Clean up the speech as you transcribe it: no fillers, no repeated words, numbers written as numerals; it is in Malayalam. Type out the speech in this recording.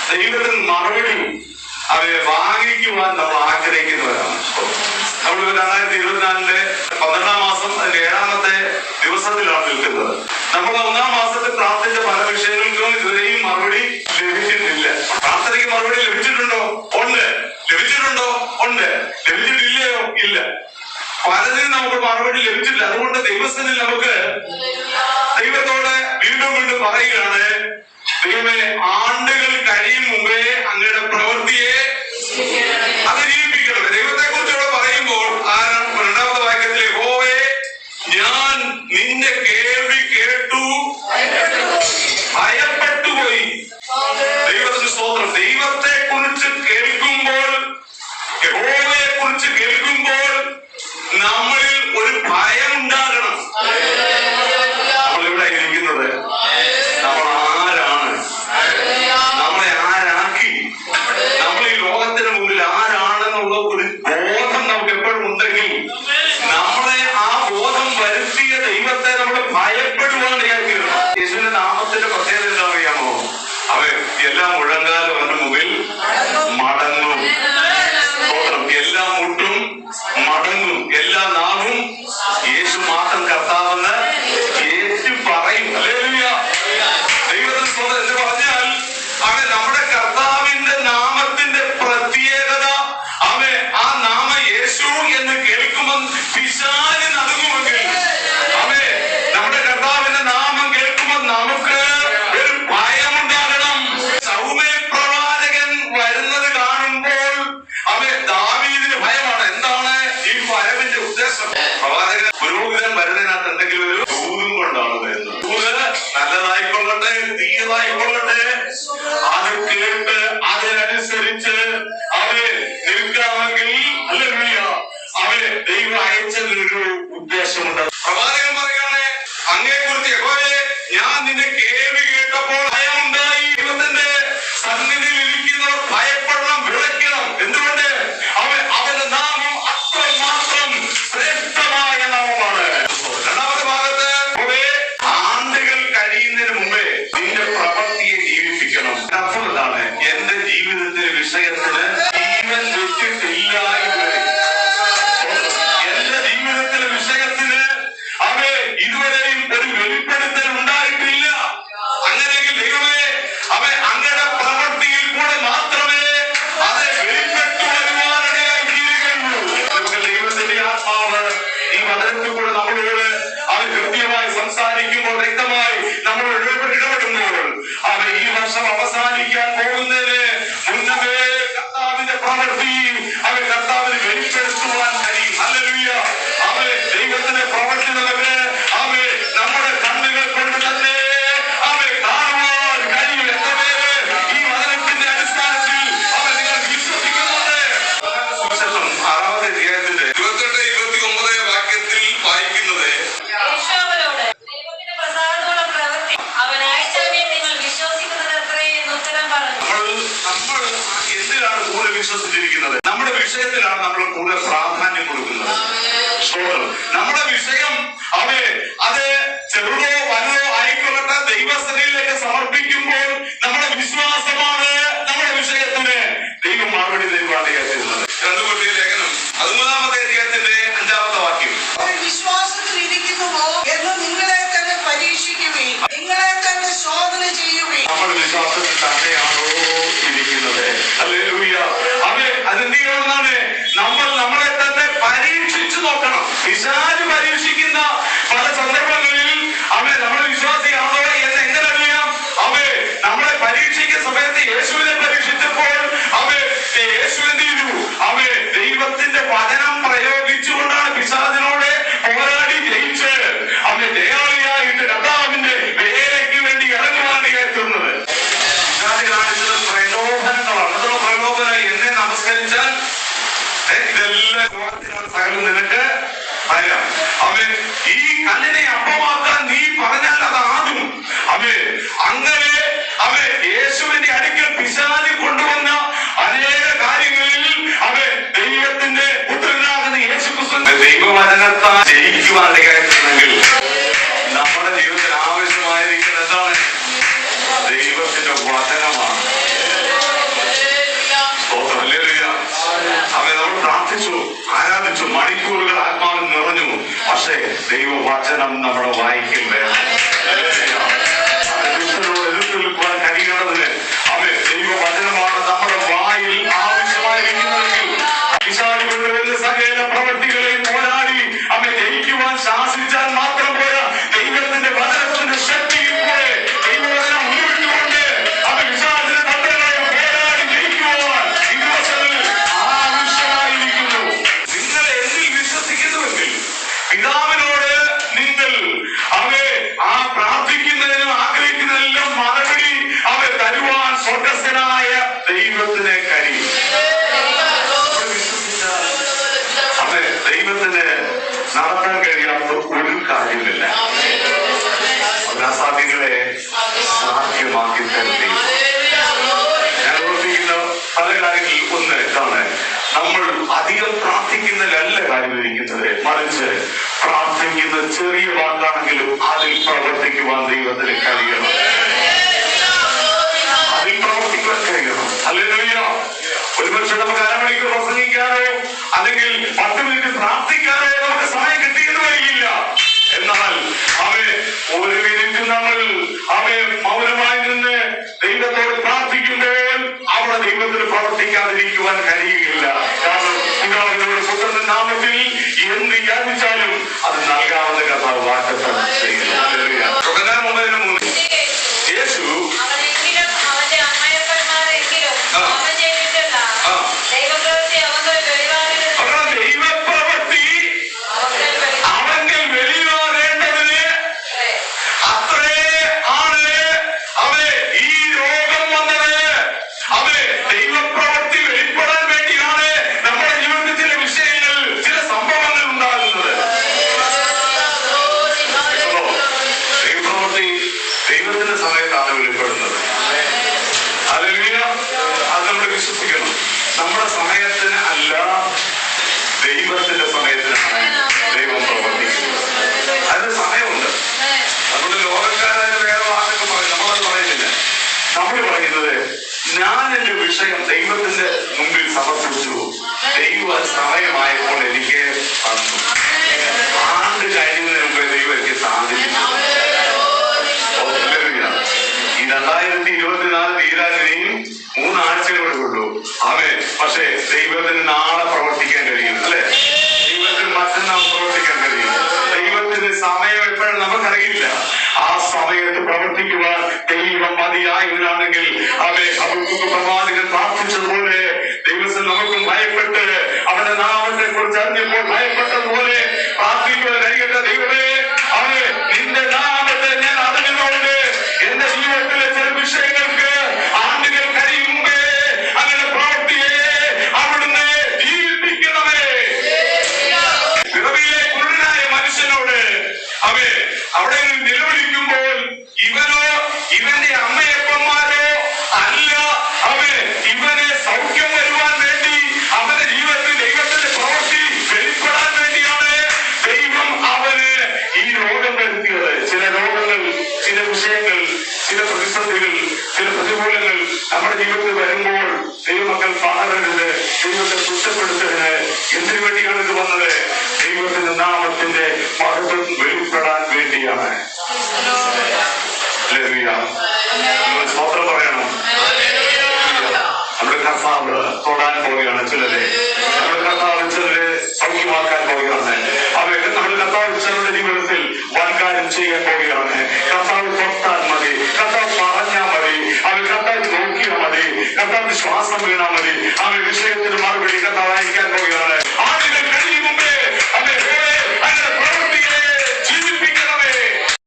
ദൈവത്തിന് മറുപടി അവരെ വാങ്ങിക്കുവാൻ നമ്മൾ ആഗ്രഹിക്കുന്നവരാണ്. നമ്മൾ 2024 12-ാം മാസം അതിന്റെ 7-ാമത്തെ ദിവസത്തിലാണ് നിൽക്കുന്നത്. നമ്മൾ 1-ാം മാസത്തിൽ പ്രാർത്ഥിച്ച പല വിഷയങ്ങൾക്കും ഇതുവരെയും മറുപടി ലഭിച്ചിട്ടില്ല. പ്രാർത്ഥനയ്ക്ക് മറുപടി ലഭിച്ചിട്ടുണ്ടോ? ഉണ്ട്. ലഭിച്ചിട്ടുണ്ടോ? ഉണ്ട്. ലഭിച്ചിട്ടില്ലയോ? ഇല്ല. പലതിനും നമുക്ക് മറുപടി ലഭിച്ചില്ല. അതുകൊണ്ട് ദൈവസ്ഥനിൽ നമുക്ക് ദൈവത്തോട് വീണ്ടും വീണ്ടും പറയുകയാണ്, ദൈവമേ, ആണ്ടുകൾ കഴിയും മുമ്പേ അങ്ങയുടെ പ്രവൃത്തിയെ അതിജീവിപ്പിക്കണം. ദൈവത്തെ കുറിച്ചുള്ള പറയുമ്പോൾ ആരാണ്? 2-ാമത്തെ വാക്യത്തിൽ യഹോവേ, ഞാൻ നിന്റെ കേൾവി കേട്ടു, ഭയപ്പെട്ടുപോയി. ദൈവത്തിന് സ്തോത്രം. ദൈവത്തെ കുറിച്ച് കേൾക്കുമ്പോൾ, യഹോവയെ കുറിച്ച് കേൾക്കുമ്പോൾ നമ്മളിൽ ഒരു ഭയം ഉണ്ടാകണം. നമ്മളിവിടെ ഇരിക്കുന്നത് നമ്മൾ ആരാണ്? നമ്മളെ ആരാക്കി? നമ്മൾ ഈ ലോകത്തിന് മുന്നിൽ ആരാണെന്നുള്ള ഒരു ബോധം നമുക്ക് എപ്പോഴും ഉണ്ടെങ്കിൽ നമ്മളെ ആ ബോധം വരുത്തിയ ദൈവത്തെ നമ്മൾ ഭയപ്പെടുവാൻ വിചാരിക്കണം. യേശുവിന്റെ നാമത്തിന്റെ പ്രത്യേകത എന്താ അറിയാമോ? അവൻ എല്ലാ മുഴങ്കാലും അവന്റെ മുമ്പിൽ മടങ്ങും. എല്ലാ മുട്ടും മടങ്ങും. എല്ലാ നാവും യേശു മാത്രം കർത്താവെന്ന് യേശു പറയും. ഹല്ലേലൂയ. ദൈവത്തിന് സ്തോത്രം. എന്ന് പറഞ്ഞാൽ അവൻ നമ്മുടെ കർത്താവിന്റെ നാമത്തിന്റെ പ്രത്യേകത, അവൻ ആ നാമ യേശു എന്ന് കേൾക്കുമ്പോൾ പിശാച് നടുങ്ങുമെങ്കിൽ, അവൻ നമ്മുടെ കർത്താവിന്റെ നാമം കേൾക്കുമ്പോൾ നമുക്ക് ഒരു ഭയമുണ്ടാകണം. സൗമ്യ പ്രവാചകൻ വരുന്നത് കാണുമ്പോൾ അവൻ ദാവീദിന് ഭയമാണ്. എന്താണ് ഈ വരവിന്റെ ഉദ്ദേശം? പ്രവാചകൻ പുരോഹിതൻ വരുന്നതിനകത്ത് എന്തെങ്കിലും ഒരു ദൂതും കൊണ്ടാണ് വരുന്നത്. ദൂത് നല്ലതായിക്കൊള്ളട്ടെ, തീയതായിക്കൊള്ളട്ടെ, അത് കേട്ട് അതിനനുസരിച്ച് അവര് നിൽക്കാമെങ്കിൽ, ഹല്ലേലൂയ, അവര് ദൈവം അയച്ചതിനൊരു ഉദ്ദേശമുണ്ട്. പ്രവാചകൻ പറയാണ്, അങ്ങയെ കുറിച്ച് യഹോവേ, ഞാൻ നിന്റെ കേൾവി കേട്ടപ്പോൾ ഭയമുണ്ടായി. ദൈവത്തിന്റെ സന്നിധിയിൽ ഇരിക്കുന്നവർ ഭയപ്പെടണം, വിളയ്ക്കണം. എന്തുകൊണ്ട്? അവന്റെ നാമം അത്രമാത്രം ശ്രേഷ്ഠമായ നാമമാണ്. 2-ാമത്തെ ഭാഗത്ത് ആണ്ടുകൾ കഴിയുന്നതിന് മുമ്പേ നിന്റെ പ്രവൃത്തിയെ ജീവിപ്പിക്കണം. അർത്ഥം എന്താണ്? എന്റെ ജീവിതത്തിന്റെ വിഷയത്തിന് ജീവൻ വെച്ചിട്ടില്ല ഇതുവരെ. എന്റെ ജീവിതത്തിലെ വിഷയത്തിന് ഇതുവരെയും ഒരു വെളിപ്പെടുത്തൽ ഉണ്ടായിട്ടില്ല. അങ്ങനെയെങ്കിൽ ദൈവമേ, അങ്ങയുടെ പ്രവൃത്തിയിൽ കൂടെ മാത്രമേ അത് വെളിപ്പെട്ടു വരുവാനിടയായി തീരുകയുള്ളൂ. ദൈവത്തിന്റെ ആത്മാവ് ഈ വചനത്തിൽ കൂടെ നമ്മളോട് അവൻ കൃത്യമായി സംസാരിക്കുമ്പോൾ, വ്യക്തമായി നമ്മളോട് ഇടപെടുമ്പോൾ, ഈ വർഷം അവസാനിക്കാൻ പോകുന്നതിന് മുന്നമേ കർത്താവിന്റെ പ്രവൃത്തി കർത്താവിന് വെളിപ്പെടുത്തുവാൻ കഴിയും. ഹല്ലേലൂയ. ദൈവത്തിന്റെ പ്രവൃത്തി നമുക്ക് നമ്മുടെ കണ്ണുകൾ കൊണ്ട് തന്നെ കാണുവാൻ കഴിയും. എത്ര പേര് ഈ വചനത്തിന്റെ അടിസ്ഥാനത്തിൽ നിങ്ങൾ വിശ്വസിക്കുന്നുണ്ട്? സുവിശേഷം 6-ാമത്തെ അധ്യായത്തിന്റെ 28-29 വാക്യത്തിൽ വായിക്കുന്നത്, നമ്മൾ എന്തിനാണ് കൂടുതൽ വിശ്വസിച്ചിരിക്കുന്നത്? നമ്മുടെ വിഷയത്തിലാണ് നമ്മൾ കൂടുതൽ പ്രാധാന്യം കൊടുക്കുന്നത്. നമ്മുടെ വിഷയം അത് ചെറുതോ വലുതോ ആയിക്കൊള്ളട്ടെ, ദൈവസന്നിധിയിലേക്ക് സമർപ്പിക്കുമ്പോൾ നമ്മുടെ വിശ്വാസമാണ് നമ്മുടെ വിഷയത്തിന് ദൈവം മറുപടി തരുവാണ് കേൾക്കുന്നത്. 2 കൊരിന്ത്യർ ലേഖനം 13-ാമത്തെ അധ്യായത്തിന്റെ 5-ാമത്തെ വാക്യം, വിശ്വാസത്തിൽ ഇരിക്കുന്നുവോ എന്ന് നിങ്ങളെ തന്നെ പരീക്ഷിക്കുകയും നിങ്ങളെ തന്നെ ശോധന ചെയ്യുകയും. നമ്മൾ വിശ്വാസത്തിൽ തന്നെയാണോ ഇരിക്കുന്നത്? ഹല്ലേലൂയ. അതെന്ത് ചെയ്യണമെന്നാണ്? നമ്മൾ നമ്മളെ തന്നെ പരീക്ഷിച്ചു നോക്കണം. പിശാച് പരീക്ഷിക്കുന്ന പല സന്ദർഭങ്ങളിൽ നമ്മൾ വിശ്വാസിയാണോ എന്ന് എങ്ങനെ അറിയാം? നമ്മളെ പരീക്ഷിക്കുന്ന സമയത്ത് യേശുവിനെ പരീക്ഷിച്ചപ്പോൾ യേശു എന്ത് ചെയ്തു? ദൈവത്തിന്റെ വചനം പ്രയോഗിച്ചുകൊണ്ടാണ് പിശാചിനോട് പോരാടി ജയിച്ച് ദയാളിയായിട്ട് കർത്താവിന്റെ വേലയ്ക്ക് വേണ്ടി ഇറങ്ങുവാണ് കേൾക്കുന്നത്. പിശാച് കാണിച്ചത് പ്രലോഭനങ്ങളാണ്. അതുള്ള പ്രലോഭനം, എന്നെ നമസ്കരിച്ചാൽ ഇതെല്ലാം ലോകത്തിനോട് സകലം നിനക്ക് പറയാം. ഈ കല്ലിനെ അപ്പമാക്കാൻ നീ പറഞ്ഞാൽ അത് ആകും. അങ്ങനെ യേശുവിന്റെ അടുക്കൽ പിശാച് കൊണ്ടുവന്ന അനേക കാര്യങ്ങളിൽ ദൈവത്തിന്റെ പുത്രനാകുന്ന യേശുക്രിസ്തു ദൈവവചനത്താൽ ജയിക്കുവാൻ ഇടയായിട്ടുണ്ടെങ്കിൽ നമ്മുടെ ജീവിതത്തിൽ ആവശ്യമായിരിക്കുന്നത് എന്താണ്? ദൈവത്തിന്റെ വചനമാണ്. പക്ഷേ ദൈവവചനം നമ്മുടെ വായിക്കൽ വേണം. എതിർത്ത് നിൽക്കുവാൻ കഴിയേണ്ടതിന് ദൈവവചനമാണ് നമ്മുടെ വായിൽ ആവശ്യമായിരിക്കുന്നതെങ്കിൽ പിശാചുകളുടെ സകല പ്രവൃത്തികളെയും പോരാടി ജയിക്കുവാൻ ശാസിച്ചാൽ മാത്രം പോരാ. ദൈവത്തിന്റെ വചനത്തിന്റെ ശക്തിയിൽ കൂടെ ദൈവവചനം ഉരുവിട്ടുകൊണ്ട് പിശാചിന്റെ തന്ത്രങ്ങളെ പോരാടി ജയിക്കുവാൻ ഈ ദിവസങ്ങളിൽ ആവശ്യമായിരിക്കുന്നു. നിങ്ങൾ എന്നിൽ വിശ്വസിക്കുന്നുവെങ്കിൽ പിതാവിനോട് നിങ്ങൾ ആ പ്രാർത്ഥിക്കുന്നതിനും ആഗ്രഹിക്കുന്നതിനെല്ലാം മറുപടി തരുവാൻ സ്വർഗസ്ഥനായ ദൈവത്തിന് കഴിയും. ദൈവത്തിന് നടത്താൻ കഴിയാത്ത ഒരു കാര്യമില്ല. അസാധ്യങ്ങളെ സാധ്യമാക്കി തരുന്നു. ഞാൻ ഓർമ്മിക്കുന്ന പല കാര്യങ്ങളിൽ ഒന്ന് ഇതാണ്, നമ്മൾ അധികം പ്രാർത്ഥിക്കുന്നതിലല്ല കാര്യമിരിക്കുന്നത്, മറിച്ച് പ്രാർത്ഥിക്കുന്ന ചെറിയ വാക്കാണെങ്കിലും അതിൽ പ്രവർത്തിക്കുവാൻ ദൈവത്തിന് കഴിയണം. അതിൽ പ്രവർത്തിക്കുവാൻ കഴിയണം. ഹല്ലേലൂയ. ഒരുപക്ഷെ നമുക്ക് അരമണിക്കൂർ പ്രസംഗിക്കാനോ അല്ലെങ്കിൽ 10 മിനിറ്റ് പ്രാർത്ഥിക്കാനോ നമുക്ക് സമയം കിട്ടിയെന്ന് വരികയില്ല. എന്നാൽ ഒരു മിനിറ്റ് നമ്മൾ മൗനമായി നിന്ന് ദൈവത്തോട് പ്രാർത്ഥിക്കുമ്പോൾ അവിടെ ദൈവത്തിന് പ്രവർത്തിക്കാതിരിക്കുവാൻ കഴിയുകയില്ല. കാരണം പിതാവിനോട് പുത്രന്റെ നാമത്തിൽ എന്ത് യാചിച്ചാലും അത് നൽകാവുന്ന കർത്താവ് വാഗ്ദത്തം ചെയ്യുന്നു. ഹല്ലേലൂയ. യോഹന്നാൻ 9:3 യേശു വിശ്വസിക്കണം. നമ്മുടെ സമയത്തിന് അല്ല, ദൈവത്തിന്റെ സമയത്തിനാണ് ദൈവം പ്രവർത്തിക്കുന്നത്. അതിന് സമയമുണ്ട്. നമ്മുടെ ലോകക്കാരായ വേറെ വാക്കൊക്കെ പറയും, നമ്മളത് പറയുന്നില്ല. നമ്മൾ പറയുന്നത് ഞാൻ എന്റെ വിഷയം ദൈവത്തിന്റെ മുമ്പിൽ സമർപ്പിച്ചു, ദൈവ സമയമായപ്പോൾ എനിക്ക് തന്നു. ആണ്ട് കഴിയുന്നതിന് മുമ്പേ ദൈവം എനിക്ക് സാധിച്ചു. ഈ 2024 തീരാനിനെയും 3 ആഴ്ചകളോടെ ഉള്ളൂ. പക്ഷേ ദൈവത്തിന് നാളെ പ്രവർത്തിക്കാൻ കഴിയും, അല്ലെ? ദൈവത്തിന് മറ്റന്നാൾ പ്രവർത്തിക്കാൻ കഴിയും. ദൈവത്തിന്റെ സമയം എപ്പോഴും നമുക്കറിയില്ല. ആ സമയത്ത് പ്രവർത്തിക്കുവാൻ ദൈവം മതിയായവനാണെങ്കിൽ അവർക്ക് പ്രവാചകൻ പ്രാർത്ഥിച്ചതുപോലെ ദിവസം നമുക്കും ഭയപ്പെട്ട് അവന്റെ നാമത്തെ കുറിച്ച് അറിഞ്ഞപ്പോൾ ഭയപ്പെട്ടതുപോലെ പ്രാർത്ഥിക്കുവാൻ കഴിയട്ടെ. ദൈവമേ, നിന്റെ നാമത്തെ ഞാൻ അറിഞ്ഞതുകൊണ്ട് എന്റെ ജീവിതത്തിലെ ചില വിഷയങ്ങൾക്ക് ആണ്ടുകൾ കഴിയുമ്പേ അങ്ങനെ പ്രവൃത്തിയെ അവിടുന്ന് ജീവിപ്പിക്കണമേ. പിറവിയിലെ കുരുടനായ മനുഷ്യനോട് അവിടെ നിലവിളിക്കുമ്പോൾ ഇവനോ ഇവന്റെ അമ്മയപ്പന്മാരോ അല്ല, ഇവനെ സൗഖ്യം വരുവാൻ വേണ്ടി അവന്റെ ജീവിതത്തിൽ ദൈവത്തിന്റെ പ്രവൃത്തി വെളിപ്പെടാൻ വേണ്ടിയാണ് ദൈവം അവന് ഈ രോഗം വരുത്തിയത്. ചില രോഗങ്ങൾ, ചില വിഷയങ്ങൾ, ചില പ്രതിസന്ധികൾ, ചില പ്രതികൂലങ്ങൾ നമ്മുടെ ജീവിതത്തിൽ വരുമ്പോൾ ദൈവമക്കൾ പകരരുത്. ദൈവത്തെ കുറ്റപ്പെടുത്തരുത്. എന്തിനു വേണ്ടിയാണ് ഇത് വന്നത്? ദൈവത്തിന്റെ നാമത്തിന്റെ മഹത്വം വെളിപ്പെടാൻ വേണ്ടിയാണ്. സ്തോത്രം പറയണം. നമ്മുടെ കർത്താവ് തൊടാൻ പോവുകയാണ് ചിലരെ. നമ്മുടെ കർത്താവ് ചിലരെ സൗഖ്യമാക്കാൻ പോവുകയാണ്. നമ്മുടെ കർത്താവ് ചിലരുടെ ജീവിതത്തിൽ വൻകാര്യം ചെയ്യാൻ പോവുകയാണ്. കർത്താവ് തൊട്ടാൽ മതി, കർത്താവ് പറഞ്ഞാൽ മതി, കർത്താവ് നോക്കിയാൽ മതി, കർത്താവ് ശ്വാസം വീണാൽ മതി, വിഷയത്തിന് മറുപടി